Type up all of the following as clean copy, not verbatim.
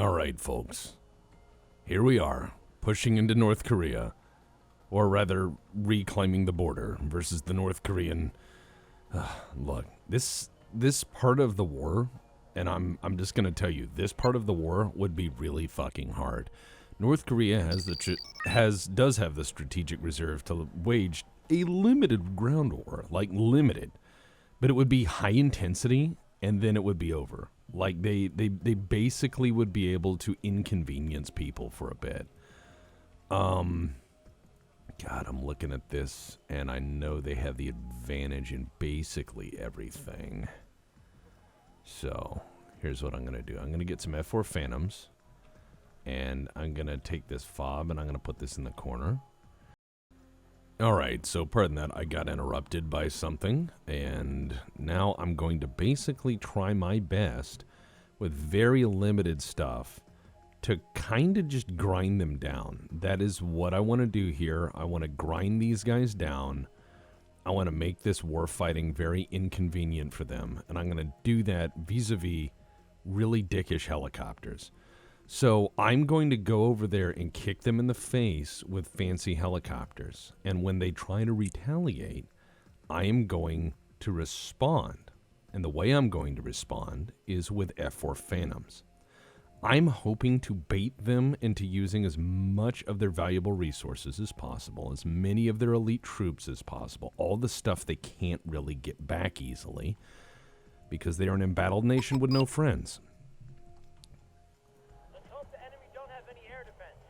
All right, folks. Here we are, pushing into North Korea, or rather, reclaiming the border versus the North Korean. Look, this part of the war, and I'm just gonna tell you, this part of the war would be really fucking hard. North Korea does have the strategic reserve to wage a limited ground war, like limited, but it would be high intensity, and then it would be over. Like, they basically would be able to inconvenience people for a bit. God, I'm looking at this, and I know they have the advantage in basically everything. So, here's what I'm going to do. I'm going to get some F4 Phantoms, and I'm going to take this fob, and I'm going to put this in the corner. Alright, so pardon that, I got interrupted by something, and now I'm going to basically try my best with very limited stuff to kind of just grind them down. That is what I want to do here. I want to grind these guys down. I want to make this war fighting very inconvenient for them, and I'm going to do that vis-a-vis really dickish helicopters. So I'm going to go over there and kick them in the face with fancy helicopters. And when they try to retaliate, I am going to respond. And the way I'm going to respond is with F4 Phantoms. I'm hoping to bait them into using as much of their valuable resources as possible, as many of their elite troops as possible, all the stuff they can't really get back easily, because they are an embattled nation with no friends.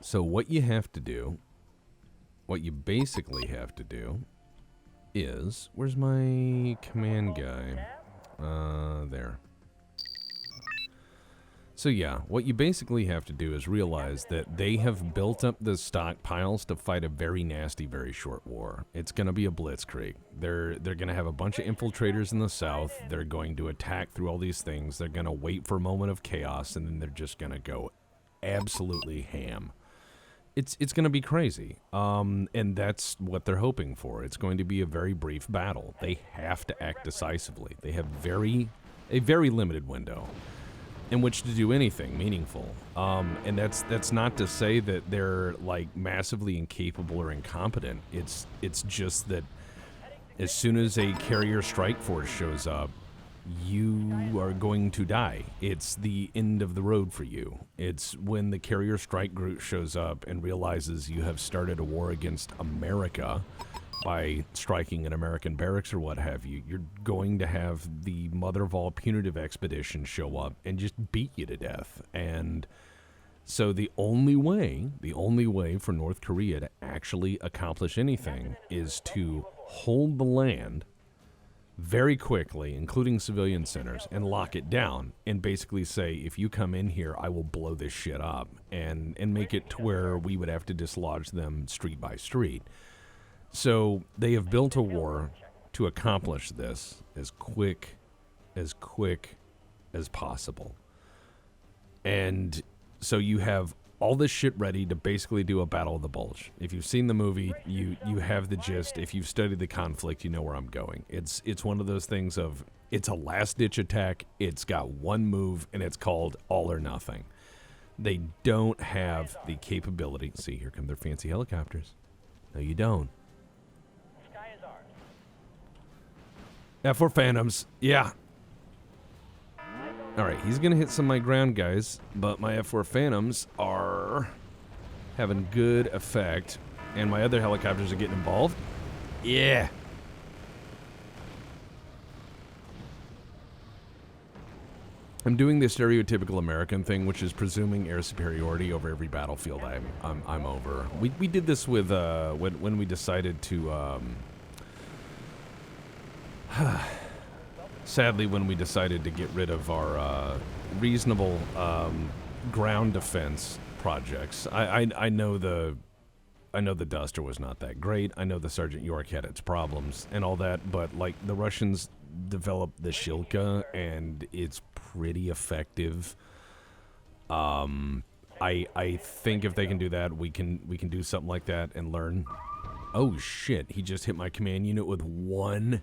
So what you have to do, what you basically have to do is, where's my command guy? There. So yeah, what you basically have to do is realize that they have built up the stockpiles to fight a very nasty, very short war. It's going to be a blitzkrieg. They're going to have a bunch of infiltrators in the south. They're going to attack through all these things. They're going to wait for a moment of chaos, and then they're just going to go absolutely ham. It's going to be crazy, and that's what they're hoping for. It's going to be a very brief battle. They have to act decisively. They have a very limited window in which to do anything meaningful, and that's not to say that they're like massively incapable or incompetent. It's just that as soon as a carrier strike force shows up, you are going to die. It's the end of the road for you. It's when the carrier strike group shows up and realizes you have started a war against America by striking an American barracks or what have you. You're going to have the mother of all punitive expeditions show up and just beat you to death. And so the only way for North Korea to actually accomplish anything is to hold the land very quickly, including civilian centers, and lock it down and basically say, if you come in here, I will blow this shit up, and make it to where we would have to dislodge them street by street. So they have built a war to accomplish this as quick as possible. And so you have all this shit ready to basically do a Battle of the Bulge. If you've seen the movie, you have the gist. If you've studied the conflict, you know where I'm going. It's one of those things of, it's a last-ditch attack, it's got one move, and it's called all or nothing. They don't have the capability. See, here come their fancy helicopters. No, you don't. Sky is ours. F4 Phantoms, yeah. Alright, he's going to hit some of my ground guys, but my F4 Phantoms are having good effect, and my other helicopters are getting involved. Yeah. I'm doing the stereotypical American thing, which is presuming air superiority over every battlefield I'm over. We did this with when we decided to sadly, when we decided to get rid of our reasonable ground defense projects. I know the Duster was not that great. I know the Sergeant York had its problems and all that, but like the Russians developed the Shilka, and it's pretty effective. I think if they can do that, we can do something like that and learn. Oh shit! He just hit my command unit with one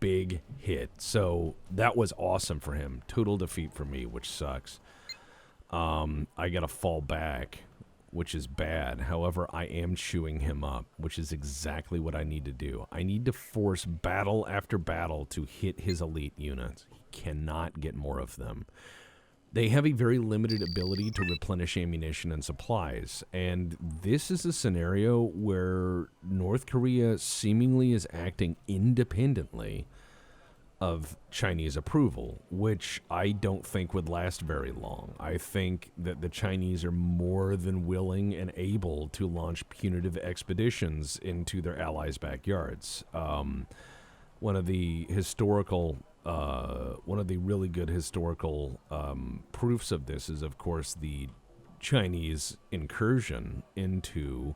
big hit. So that was awesome for him. Total defeat for me, which sucks. I got to fall back, which is bad. However, I am chewing him up, which is exactly what I need to do. I need to force battle after battle to hit his elite units. He cannot get more of them. They have a very limited ability to replenish ammunition and supplies, and this is a scenario where North Korea seemingly is acting independently of Chinese approval, which I don't think would last very long. I think that the Chinese are more than willing and able to launch punitive expeditions into their allies' backyards. One of the really good historical proofs of this is, of course, the Chinese incursion into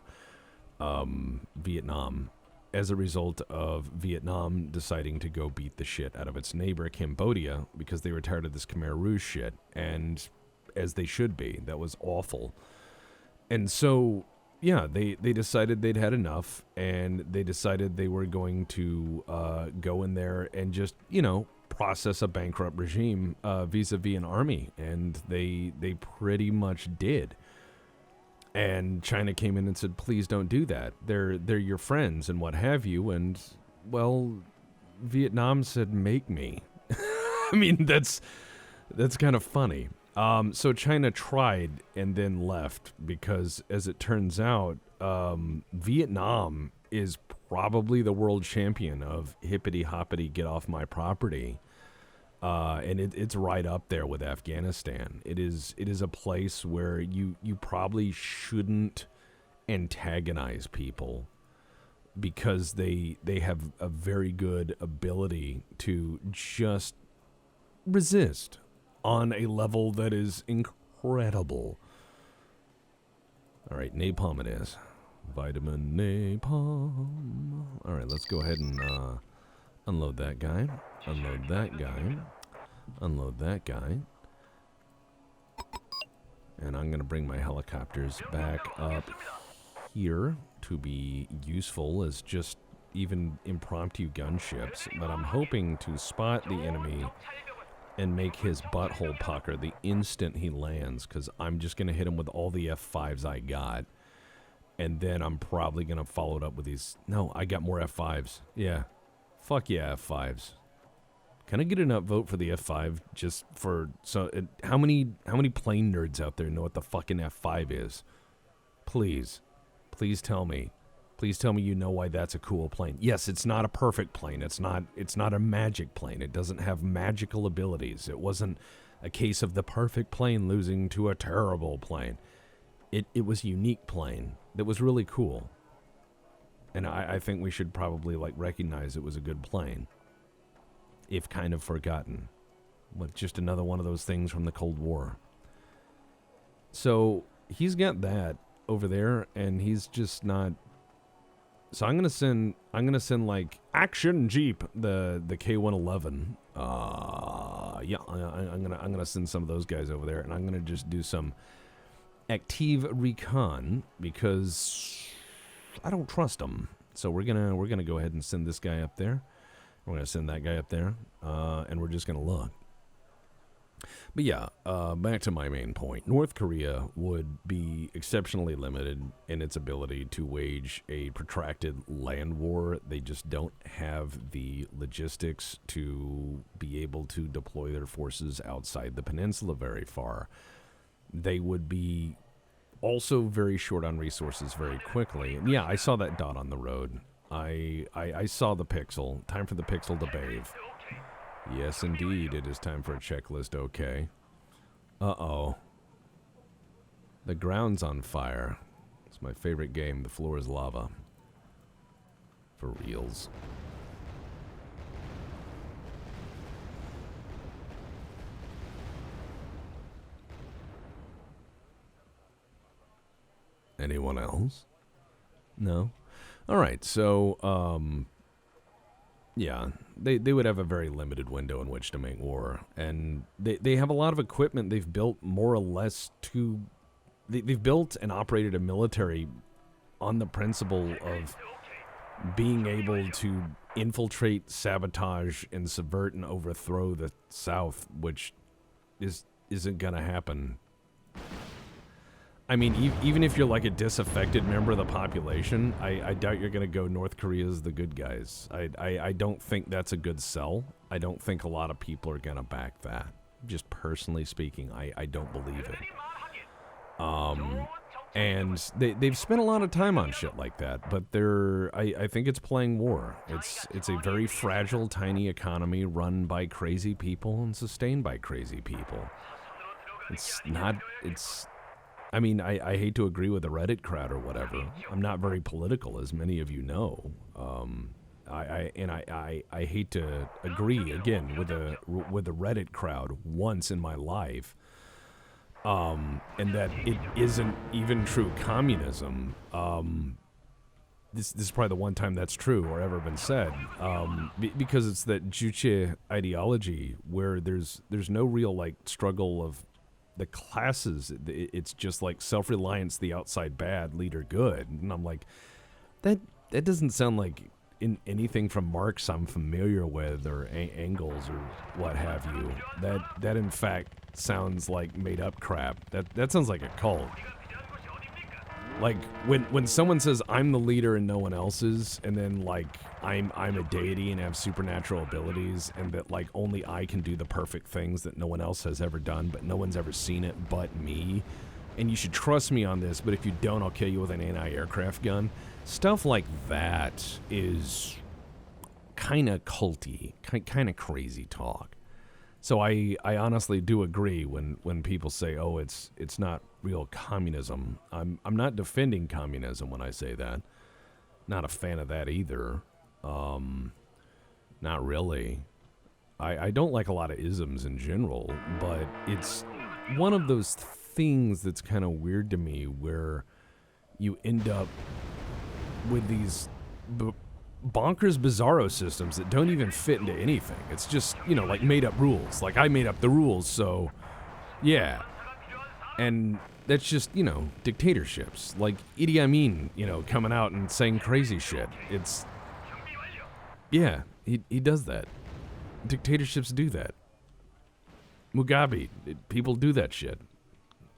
Vietnam as a result of Vietnam deciding to go beat the shit out of its neighbor, Cambodia, because they were tired of this Khmer Rouge shit, and as they should be. That was awful. And so, yeah, they decided they'd had enough, and they decided they were going to go in there and just, process a bankrupt regime vis-a-vis an army, and they pretty much did. And China came in and said, please don't do that. They're your friends and what have you. And, well, Vietnam said, make me. I mean, that's kind of funny. So China tried and then left because, as it turns out, Vietnam is probably the world champion of hippity-hoppity, get off my property. And it's right up there with Afghanistan. It is a place where you probably shouldn't antagonize people because they have a very good ability to just resist on a level that is incredible. All right, napalm it is. Vitamin napalm. All right, let's go ahead and unload that guy. Unload that guy. Unload that guy. And I'm going to bring my helicopters back up here to be useful as just even impromptu gunships. But I'm hoping to spot the enemy and make his butthole pucker the instant he lands, because I'm just going to hit him with all the F5s I got. And then I'm probably going to follow it up with these. No, I got more F5s. Yeah. Fuck yeah, F5s. Can I get an upvote for the F5 just for... how many plane nerds out there know what the fucking F5 is? Please. Please tell me. Please tell me you know why that's a cool plane. Yes, it's not a perfect plane. It's not a magic plane. It doesn't have magical abilities. It wasn't a case of the perfect plane losing to a terrible plane. It was a unique plane that was really cool. And I think we should probably recognize it was a good plane. If kind of forgotten. But just another one of those things from the Cold War. So he's got that over there, and he's just not. So I'm gonna send Action Jeep, the K111. Yeah, I'm gonna send some of those guys over there, and I'm gonna just do some active recon because I don't trust them. So we're gonna go ahead and send this guy up there. We're going to send that guy up there, and we're just going to look. But yeah, back to my main point. North Korea would be exceptionally limited in its ability to wage a protracted land war. They just don't have the logistics to be able to deploy their forces outside the peninsula very far. They would be also very short on resources very quickly. And yeah, I saw that dot on the road. I saw the pixel. Time for the pixel to bathe. Yes, indeed, it is time for a checklist, okay. Uh-oh. The ground's on fire. It's my favorite game. The floor is lava. For reals. Anyone else? No? All right, so, yeah, they would have a very limited window in which to make war. And they have a lot of equipment they've built more or less to... They've built and operated a military on the principle of being able to infiltrate, sabotage, and subvert and overthrow the South, which isn't going to happen I mean, even if you're like a disaffected member of the population, I doubt you're going to go North Korea's the good guys. I don't think that's a good sell. I don't think a lot of people are going to back that. Just personally speaking, I don't believe it. And they've spent a lot of time on shit like that, but I think it's playing war. It's a very fragile, tiny economy run by crazy people and sustained by crazy people. I mean, I hate to agree with the Reddit crowd or whatever. I'm not very political, as many of you know. I hate to agree again with the Reddit crowd once in my life, and that it isn't even true communism. This is probably the one time that's true or ever been said, because it's that Juche ideology where there's no real like struggle of the classes. It's just like self-reliance, the outside bad, leader good. And I'm like, that doesn't sound like in anything from Marx I'm familiar with, or Engels or what have you. That in fact sounds like made up crap. That sounds like a cult. Like when someone says I'm the leader and no one else is, and then like I'm a deity and have supernatural abilities, and that like only I can do the perfect things that no one else has ever done, but no one's ever seen it but me, and you should trust me on this, but if you don't, I'll kill you with an anti-aircraft gun. Stuff like that is kind of culty, kind of crazy talk. So I honestly do agree when people say, oh, it's not real communism. I'm not defending communism when I say that. Not a fan of that either. Not really. I don't like a lot of isms in general, but it's one of those things that's kind of weird to me where you end up with these bonkers bizarro systems that don't even fit into anything. It's just, like made up rules. Like I made up the rules, so yeah. And that's just, dictatorships. Like Idi Amin, coming out and saying crazy shit. It's, yeah, he does that. Dictatorships do that. Mugabe, people do that shit.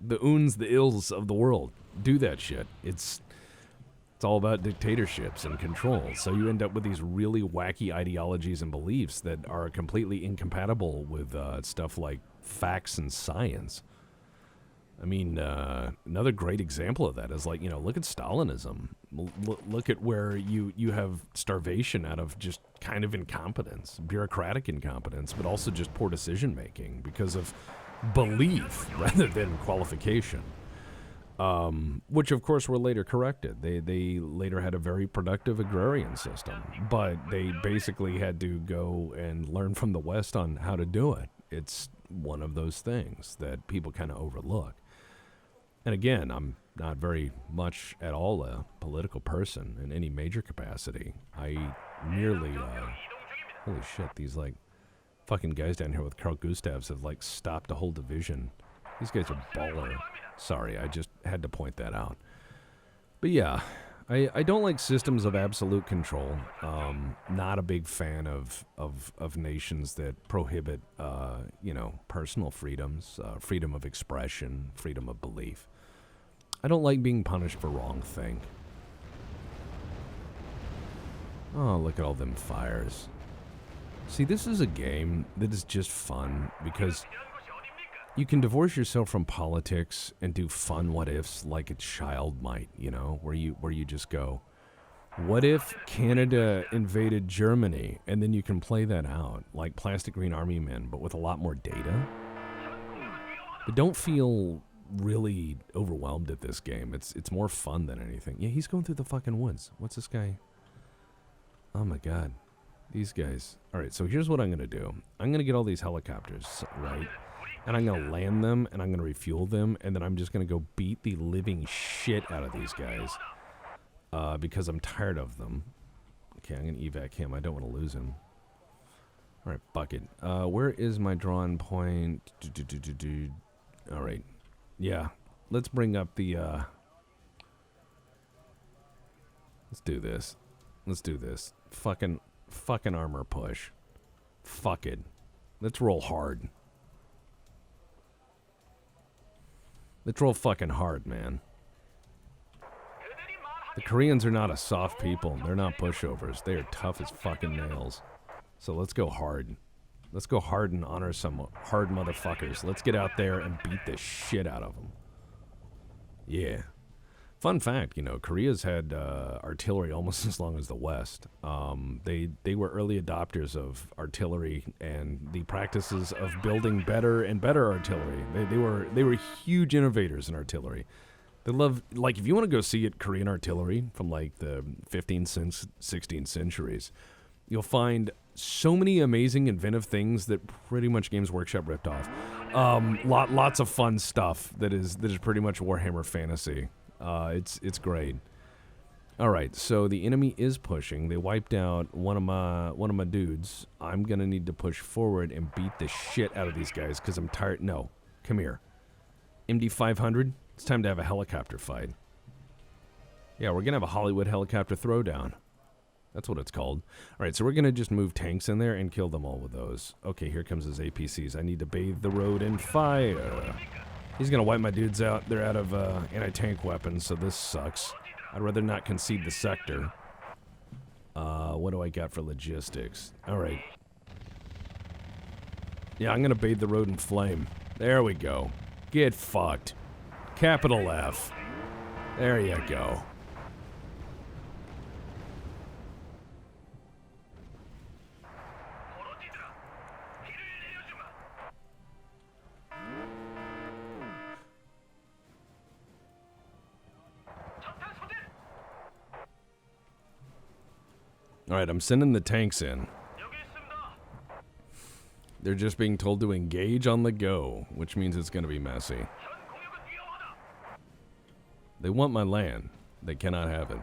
The uns, the ills of the world do that shit. It's all about dictatorships and control. So you end up with these really wacky ideologies and beliefs that are completely incompatible with stuff like facts and science. I mean, another great example of that is like, look at Stalinism. Look at where you have starvation out of just kind of incompetence, bureaucratic incompetence, but also just poor decision making because of belief rather than qualification. Which of course were later corrected. They later had a very productive agrarian system, but they basically had to go and learn from the West on how to do it. It's one of those things that people kind of overlook. And again, I'm not very much at all a political person in any major capacity. I merely, holy shit, these like fucking guys down here with Carl Gustavs have like stopped a whole division. These guys are baller. Sorry, I just had to point that out. But yeah, I don't like systems of absolute control. Not a big fan of nations that prohibit, personal freedoms, freedom of expression, freedom of belief. I don't like being punished for wrong thing. Oh, look at all them fires. See, this is a game that is just fun because you can divorce yourself from politics and do fun what ifs like a child might, where you just go, what if Canada invaded Germany? And then you can play that out like Plastic Green Army Men, but with a lot more data. But don't feel really overwhelmed at this game. It's more fun than anything. Yeah, he's going through the fucking woods. What's this guy? Oh my god. These guys. Alright, so here's what I'm going to do. I'm going to get all these helicopters, right? And I'm going to land them, and I'm going to refuel them, and then I'm just going to go beat the living shit out of these guys. Because I'm tired of them. Okay, I'm going to evac him. I don't want to lose him. Alright, fuck it. Where is my drawn point? Alright. Yeah. Let's bring up the, let's do this. Let's do this. Fucking armor push. Fuck it. Let's roll hard. They troll fucking hard, man. The Koreans are not a soft people. They're not pushovers. They are tough as fucking nails. So let's go hard. Let's go hard and honor some hard motherfuckers. Let's get out there and beat the shit out of them. Yeah. Fun fact, you know, Korea's had artillery almost as long as the West. They were early adopters of artillery and the practices of building better and better artillery. They were huge innovators in artillery. They love, like, if you want to go see it, Korean artillery from like the 15th, 16th centuries, you'll find so many amazing inventive things that pretty much Games Workshop ripped off. Lots of fun stuff that is pretty much Warhammer Fantasy. It's great. All right, so the enemy is pushing. They wiped out one of my dudes. I'm gonna need to push forward and beat the shit out of these guys because I'm tired. No, come here, MD 500. It's time to have a helicopter fight. Yeah, we're gonna have a Hollywood helicopter throwdown. That's what it's called. All right, so we're going to just move tanks in there and kill them all with those. Okay, here comes his APCs. I need to bathe the road in fire. He's going to wipe my dudes out. They're out of anti-tank weapons, so this sucks. I'd rather not concede the sector. What do I got for logistics? All right. Yeah, I'm going to bathe the road in flame. There we go. Get fucked. Capital F. There you go. Alright, I'm sending the tanks in. They're just being told to engage on the go, which means it's going to be messy. They want my land. They cannot have it.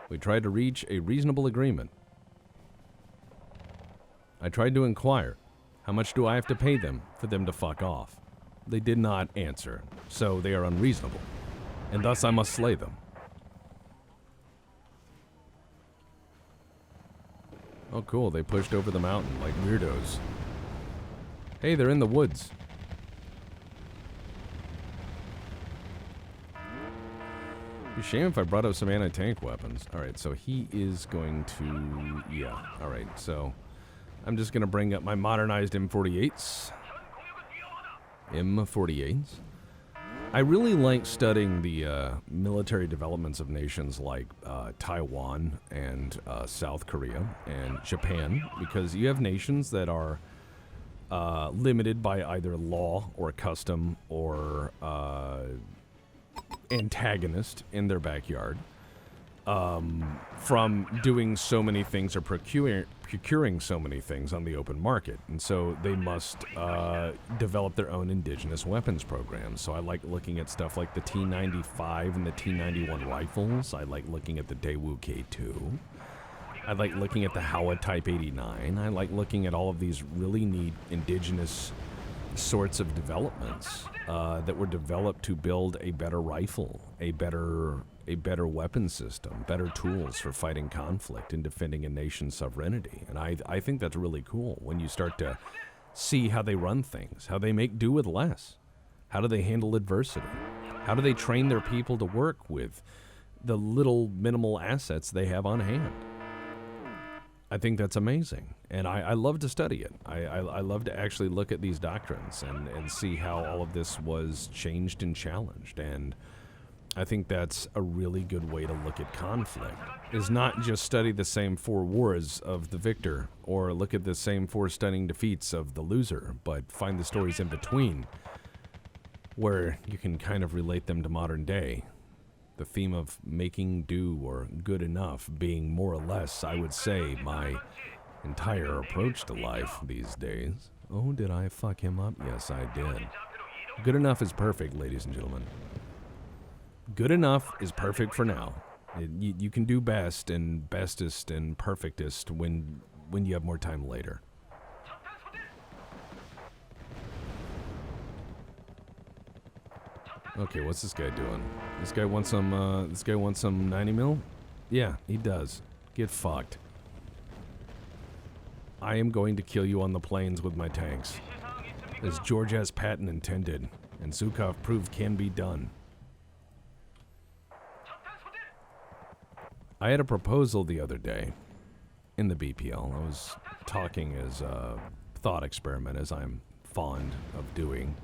We tried to reach a reasonable agreement. I tried to inquire, how much do I have to pay them for them to fuck off? They did not answer, so they are unreasonable, and thus I must slay them. Oh cool, they pushed over the mountain like weirdos. Hey, they're in the woods. Be a shame if I brought up some anti-tank weapons. Alright, so he is going to... yeah, alright, so... I'm just going to bring up my modernized M48s. M48s. I really like studying the military developments of nations like Taiwan and South Korea and Japan, because you have nations that are limited by either law or custom or antagonist in their backyard from doing so many things or procuring so many things on the open market. And so they must develop their own indigenous weapons programs. So I like looking at stuff like the T95 and the T91 rifles. I like looking at the Daewoo K2. I like looking at the Howa Type 89. I like looking at all of these really neat indigenous sorts of developments that were developed to build a better rifle, a better weapon system, better tools for fighting conflict and defending a nation's sovereignty. And I think that's really cool when you start to see how they run things, how they make do with less. How do they handle adversity? How do they train their people to work with the little minimal assets they have on hand? I think that's amazing, and I love to study it. I love to actually look at these doctrines and see how all of this was changed and challenged, and I think that's a really good way to look at conflict, is not just study the same 4 wars of the victor, or look at the same 4 stunning defeats of the loser, but find the stories in between, where you can kind of relate them to modern day. The theme of making do or good enough being more or less, I would say, my entire approach to life these days. Oh, did I fuck him up? Yes, I did. Good enough is perfect, ladies and gentlemen. Good enough is perfect for now. You can do best and bestest and perfectest when you have more time later. Okay, what's this guy doing? This guy wants some 90 mil? Yeah, he does. Get fucked. I am going to kill you on the plains with my tanks. As George S. Patton intended. And Zukov proved can be done. I had a proposal the other day in the BPL. I was talking as a thought experiment, as I'm fond of doing.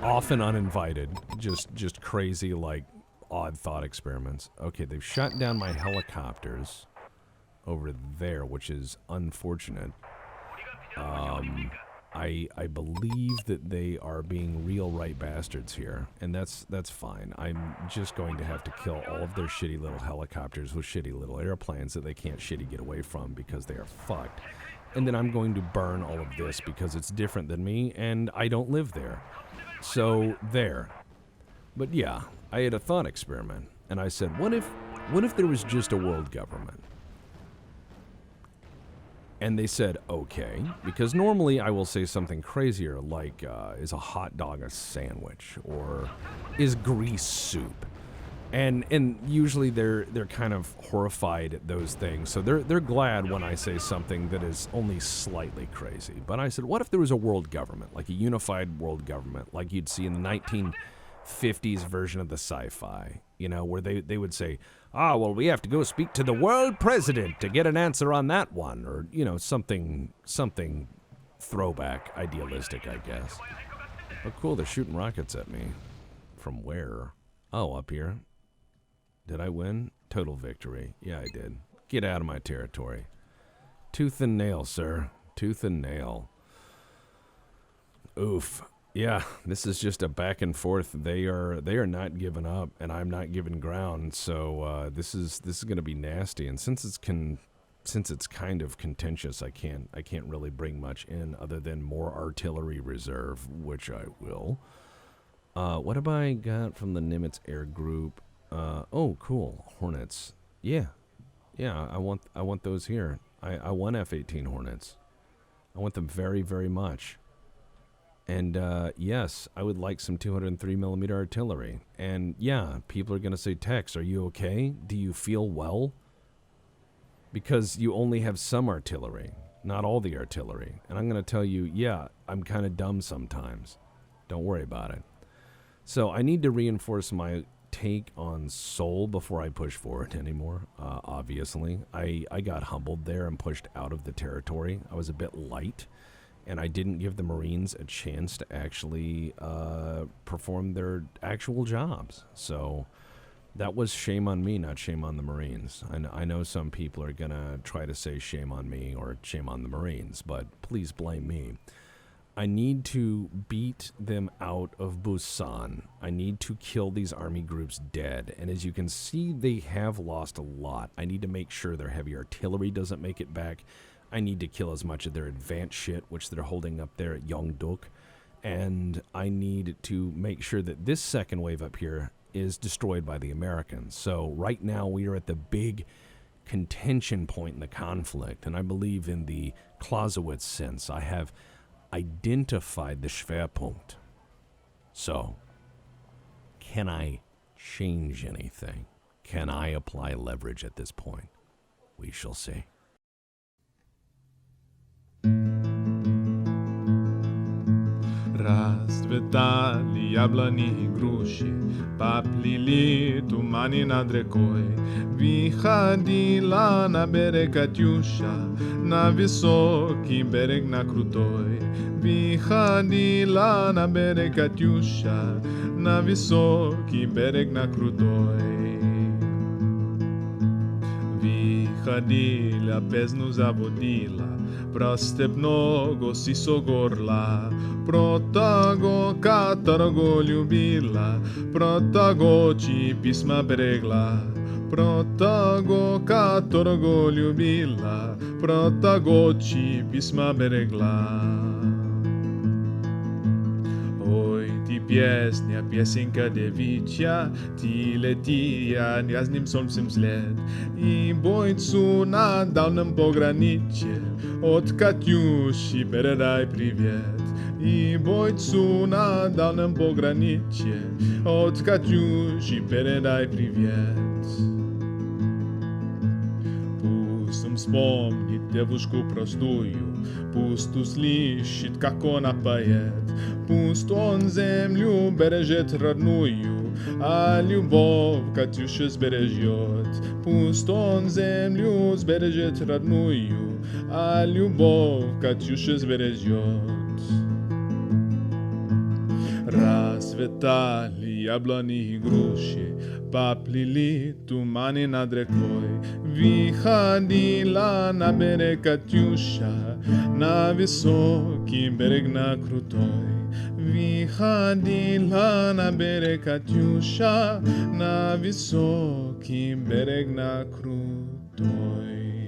Often uninvited, just crazy, like, odd thought experiments. Okay, they've shot down my helicopters over there, which is unfortunate. I believe that they are being real right bastards here, and that's fine. I'm just going to have to kill all of their shitty little helicopters with shitty little airplanes that they can't shitty get away from because they are fucked. And then I'm going to burn all of this because it's different than me, and I don't live there. So, there. But yeah, I had a thought experiment, and I said, what if there was just a world government? And they said, okay, because normally I will say something crazier like, is a hot dog a sandwich? Or is grease soup? And usually they're kind of horrified at those things, so they're glad when I say something that is only slightly crazy. But I said, what if there was a world government, like a unified world government, like you'd see in the 1950s version of the sci-fi, you know, where they would say, well, we have to go speak to the world president to get an answer on that one, or, you know, something throwback, idealistic, I guess. Oh, cool, they're shooting rockets at me. From where? Oh, up here. Did I win? Total victory. Yeah, I did. Get out of my territory. Tooth and nail, sir. Tooth and nail. Oof. Yeah, this is just a back and forth. They are not giving up, and I'm not giving ground. So this is going to be nasty. And since it's kind of contentious, I can't really bring much in other than more artillery reserve, which I will. What have I got from the Nimitz Air Group? Oh, cool. Hornets. Yeah. I want those here. I want F-18 Hornets. I want them very, very much. And, yes, I would like some 203mm artillery. And, yeah, people are going to say, Tex, are you okay? Do you feel well? Because you only have some artillery, not all the artillery. And I'm going to tell you, yeah, I'm kind of dumb sometimes. Don't worry about it. So I need to reinforce my take on Seoul before I push forward anymore, obviously. I got humbled there and pushed out of the territory. I was a bit light, and I didn't give the Marines a chance to actually perform their actual jobs. So that was shame on me, not shame on the Marines. I know some people are going to try to say shame on me or shame on the Marines, but please blame me. I need to beat them out of Busan. I need to kill these army groups dead. And as you can see, they have lost a lot. I need to make sure their heavy artillery doesn't make it back. I need to kill as much of their advanced shit, which they're holding up there at Yongdok. And I need to make sure that this second wave up here is destroyed by the Americans. So right now we are at the big contention point in the conflict. And I believe in the Clausewitz sense. I have identified the Schwerpunkt. So, can I change anything? Can I apply leverage at this point? We shall see. Расцветали яблони и груши, поплели туманы над рекой. Выходила на берег Катюша, на высокий берег, на крутой. Выходила на берег Катюша, на высокий берег, на крутой. Выходила, песню заводила, про степного сисогорла, про того, которого любила, про того, чьи письма берегла, про того, которого любила, про того, чьи письма берегла. Ой, ты песня, песенка девичья, ты летия, грязным солнцем след, и бойцу на дальнем пограничье от Катюши передай привет. И бойцу на дальнем пограничье от Катюши передай привет. Пустым вспомнить девушку простую, пусть услышит, как она поет. Пусть он землю бережет родную, а любовь Катюша сбережет. Пусть он землю сбережет родную, а любовь Катюша сбережет. Расцветали яблони и груши, поплыли туманы над рекой. Выходила на берег Катюша, на высокий берег на крутой. Выходила на берег Катюша, на высокий берег на крутой.